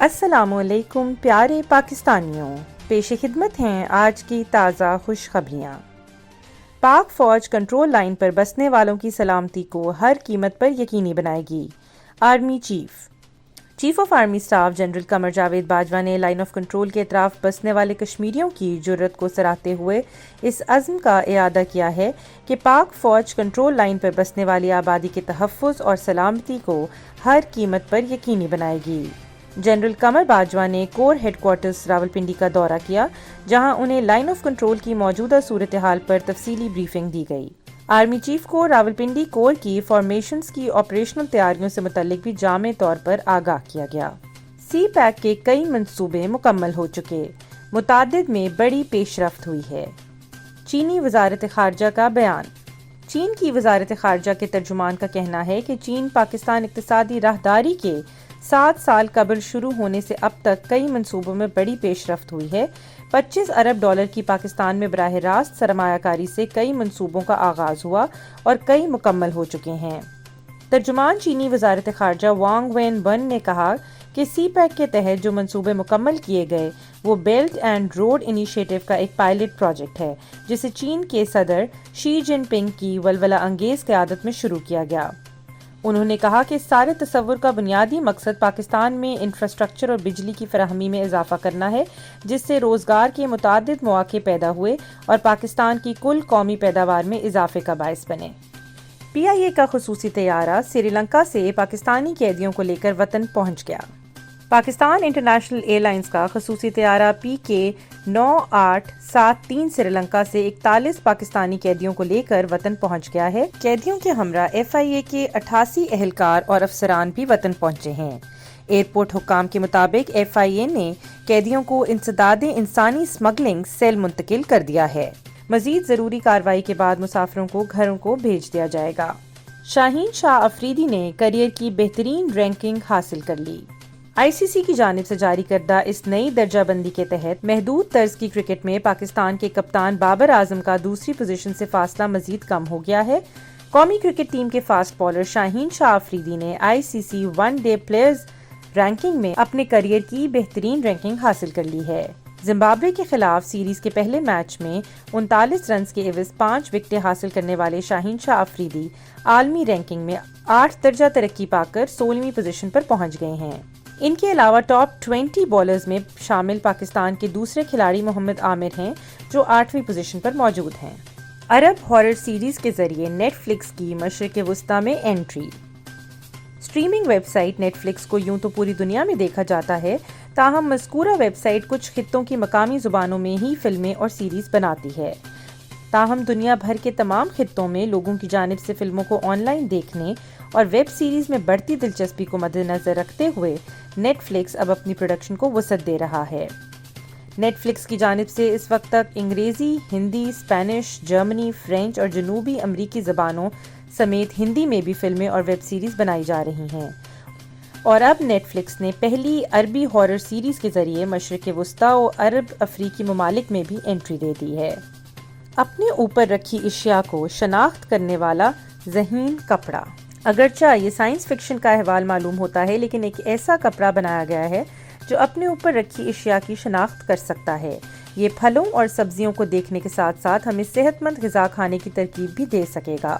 السلام علیکم پیارے پاکستانیوں، پیش خدمت ہیں آج کی تازہ خوشخبریاں۔ پاک فوج کنٹرول لائن پر بسنے والوں کی سلامتی کو ہر قیمت پر یقینی بنائے گی۔ Army chief of army staff general Qamar Javed Bajwa نے لائن آف کنٹرول کے اطراف بسنے والے کشمیریوں کی جرات کو سراہتے ہوئے اس عزم کا اعادہ کیا ہے کہ پاک فوج کنٹرول لائن پر بسنے والی آبادی کے تحفظ اور سلامتی کو ہر قیمت پر یقینی بنائے گی۔ جنرل قمر باجوہ نے کور ہیڈ کوارٹرز راولپنڈی کا دورہ کیا، جہاں انہیں لائن آف کنٹرول کی موجودہ صورتحال پر تفصیلی بریفنگ دی گئی۔ آرمی چیف کو راولپنڈی کور کی فارمیشنز کی آپریشنل تیاریوں سے متعلق بھی جامع طور پر آگاہ کیا گیا۔ سی پیک کے کئی منصوبے مکمل ہو چکے، متعدد میں بڑی پیش رفت ہوئی ہے۔ چینی وزارت خارجہ کا بیان۔ چین کی وزارت خارجہ کے ترجمان کا کہنا ہے کہ چین پاکستان اقتصادی راہداری کے 7 سال قبل شروع ہونے سے اب تک کئی منصوبوں میں بڑی پیش رفت ہوئی ہے۔ 25 ارب ڈالر کی پاکستان میں براہ راست سرمایہ کاری سے کئی منصوبوں کا آغاز ہوا اور کئی مکمل ہو چکے ہیں۔ ترجمان چینی وزارت خارجہ وانگ وین بن نے کہا کہ سی پیک کے تحت جو منصوبے مکمل کیے گئے وہ بیلٹ اینڈ روڈ انیشیٹو کا ایک پائلٹ پروجیکٹ ہے، جسے چین کے صدر شی جن پنگ کی ولولہ انگیز قیادت میں شروع کیا گیا۔ انہوں نے کہا کہ اس سارے تصور کا بنیادی مقصد پاکستان میں انفراسٹرکچر اور بجلی کی فراہمی میں اضافہ کرنا ہے، جس سے روزگار کے متعدد مواقع پیدا ہوئے اور پاکستان کی کل قومی پیداوار میں اضافے کا باعث بنے۔ PIA کا خصوصی طیارہ سری لنکا سے پاکستانی قیدیوں کو لے کر وطن پہنچ گیا۔ پاکستان انٹرنیشنل ایئر لائنز کا خصوصی طیارہ PK9873 سری لنکا سے 41 پاکستانی قیدیوں کو لے کر وطن پہنچ گیا ہے۔ قیدیوں کے ہمراہ FIA کے 88 اہلکار اور افسران بھی وطن پہنچے ہیں۔ ایئرپورٹ حکام کے مطابق FIA نے قیدیوں کو انسداد انسانی اسمگلنگ سیل منتقل کر دیا ہے۔ مزید ضروری کارروائی کے بعد مسافروں کو گھروں کو بھیج دیا جائے گا۔ شاہین شاہ افریدی نے کیریئر کی بہترین رینکنگ حاصل کر لی۔ ICC کی جانب سے جاری کردہ اس نئی درجہ بندی کے تحت محدود طرز کی کرکٹ میں پاکستان کے کپتان بابر اعظم کا دوسری پوزیشن سے فاصلہ مزید کم ہو گیا ہے۔ قومی کرکٹ ٹیم کے فاسٹ بالر شاہین شاہ افریدی نے ICC one day players ranking میں اپنے کیریئر کی بہترین رینکنگ حاصل کر لی ہے۔ زمبابوے کے خلاف سیریز کے پہلے میچ میں 39 رنز کے عوض 5 وکٹیں حاصل کرنے والے شاہین شاہ افریدی عالمی رینکنگ میں 8 درجہ ترقی پا کر 16ویں پوزیشن پر پہنچ گئے ہیں۔ ان کے علاوہ ٹاپ 20 بالرز میں شامل پاکستان کے دوسرے کھلاڑی محمد عامر ہیں، جو 8ویں پوزیشن پر موجود ہیں۔ عرب ہارر سیریز کے ذریعے نیٹ فلکس کی مشرق وسطیٰ میں entry. Streaming web site Netflix کو یوں تو پوری دنیا میں دیکھا جاتا ہے، تاہم مذکورہ ویب سائٹ کچھ خطوں کی مقامی زبانوں میں ہی فلمیں اور سیریز بناتی ہے۔ تاہم دنیا بھر کے تمام خطوں میں لوگوں کی جانب سے فلموں کو آن لائن دیکھنے اور ویب سیریز میں بڑھتی دلچسپی کو مد نظر رکھتے ہوئے نیٹ فلکس اب اپنی پروڈکشن کو وسعت دے رہا ہے۔ نیٹ فلکس کی جانب سے اس وقت تک انگریزی، ہندی، اسپینش، جرمنی، فرینچ اور جنوبی امریکی زبانوں سمیت ہندی میں بھی فلمیں اور ویب سیریز بنائی جا رہی ہیں، اور اب نیٹ فلکس نے پہلی عربی ہارر سیریز کے ذریعے مشرق وسطیٰ و عرب افریقی ممالک میں بھی انٹری دے دی ہے۔ اپنے اوپر رکھی اشیاء کو شناخت کرنے والا ذہین کپڑا۔ اگرچہ یہ سائنس فکشن کا احوال معلوم ہوتا ہے، لیکن ایک ایسا کپڑا بنایا گیا ہے جو اپنے اوپر رکھی اشیاء کی شناخت کر سکتا ہے۔ یہ پھلوں اور سبزیوں کو دیکھنے کے ساتھ ساتھ ہمیں صحت مند غذا کھانے کی ترکیب بھی دے سکے گا۔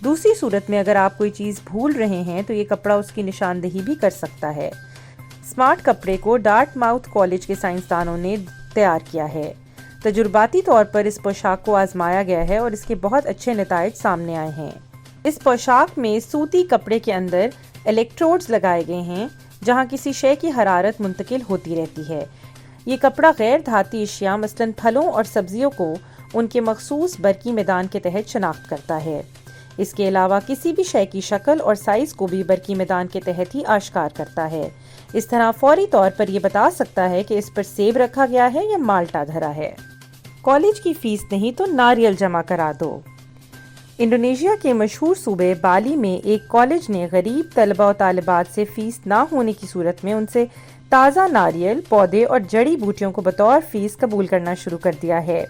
دوسری صورت میں اگر آپ کوئی چیز بھول رہے ہیں تو یہ کپڑا اس کی نشاندہی بھی کر سکتا ہے۔ اسمارٹ کپڑے کو ڈارٹ ماؤتھ کالج کے سائنسدانوں نے تیار کیا ہے۔ تجرباتی طور پر اس پوشاک کو آزمایا گیا ہے اور اس کے بہت اچھے نتائج سامنے آئے ہیں۔ اس پوشاک میں سوتی کپڑے کے اندر الیکٹروڈز لگائے گئے ہیں، جہاں کسی شے کی حرارت منتقل ہوتی رہتی ہے۔ یہ کپڑا غیر دھاتی اشیاء مثلاً پھلوں اور سبزیوں کو ان کے مخصوص برقی میدان کے تحت شناخت کرتا ہے۔ اس کے علاوہ کسی بھی شے کی شکل اور سائز کو بھی برقی میدان کے تحت ہی آشکار کرتا ہے۔ اس طرح فوری طور پر یہ بتا سکتا ہے کہ اس پر سیب رکھا گیا ہے یا مالٹا دھرا ہے۔ کالج کی فیس نہیں تو ناریل جمع کرا دو۔ انڈونیشیا کے مشہور صوبے بالی میں ایک کالج نے غریب طلبہ و طالبات سے فیس نہ ہونے کی صورت میں ان سے تازہ ناریل، پودے اور جڑی بوٹیوں کو بطور فیس قبول کرنا شروع کر دیا ہے۔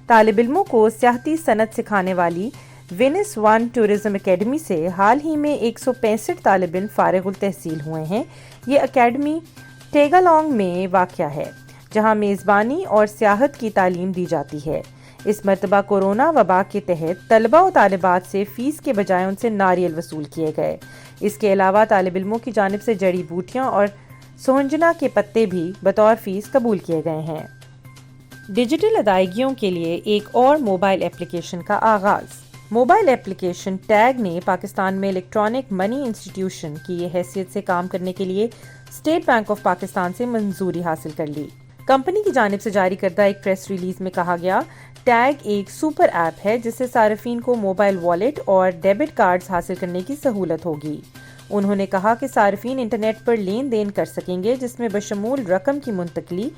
طالب علموں کو سیاحتی صنعت سکھانے والی وینس ون ٹورزم اکیڈمی سے حال ہی میں 165 طالب علم فارغ التحصیل ہوئے ہیں۔ یہ اکیڈمی ٹیگالانگ میں واقع ہے، جہاں میزبانی اور سیاحت کی تعلیم دی جاتی ہے۔ اس مرتبہ کورونا وبا کے تحت طلبہ و طالبات سے فیس کے بجائے ان سے ناریل وصول کیے گئے۔ اس کے علاوہ طالب علموں کی جانب سے جڑی بوٹیاں اور سونجنا کے پتے بھی بطور فیس قبول کیے گئے ہیں۔ ڈیجیٹل ادائیگیوں کے لیے ایک اور موبائل ایپلیکیشن کا آغاز۔ موبائل ایپلیکیشن ٹیگ نے پاکستان میں الیکٹرانک منی انسٹیٹیوشن کی حیثیت سے کام کرنے کے لیے اسٹیٹ بینک آف پاکستان سے منظوری حاصل کر لی۔ کمپنی کی جانب سے جاری کردہ ایک پریس ریلیز میں کہا گیا، ٹیگ ایک سپر ایپ ہے جس سے صارفین کو موبائل والیٹ اور ڈیبٹ کارڈز حاصل کرنے کی سہولت ہوگی۔ انہوں نے کہا کہ صارفین انٹرنیٹ پر لین دین کر سکیں گے، جس میں بشمول رقم کی منتقلی،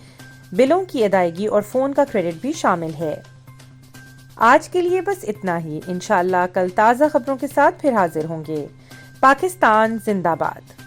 بلوں کی ادائیگی اور فون کا کریڈٹ بھی شامل ہے۔ آج کے لیے بس اتنا ہی۔ انشاءاللہ کل تازہ خبروں کے ساتھ پھر حاضر ہوں گے۔ پاکستان زندہ باد۔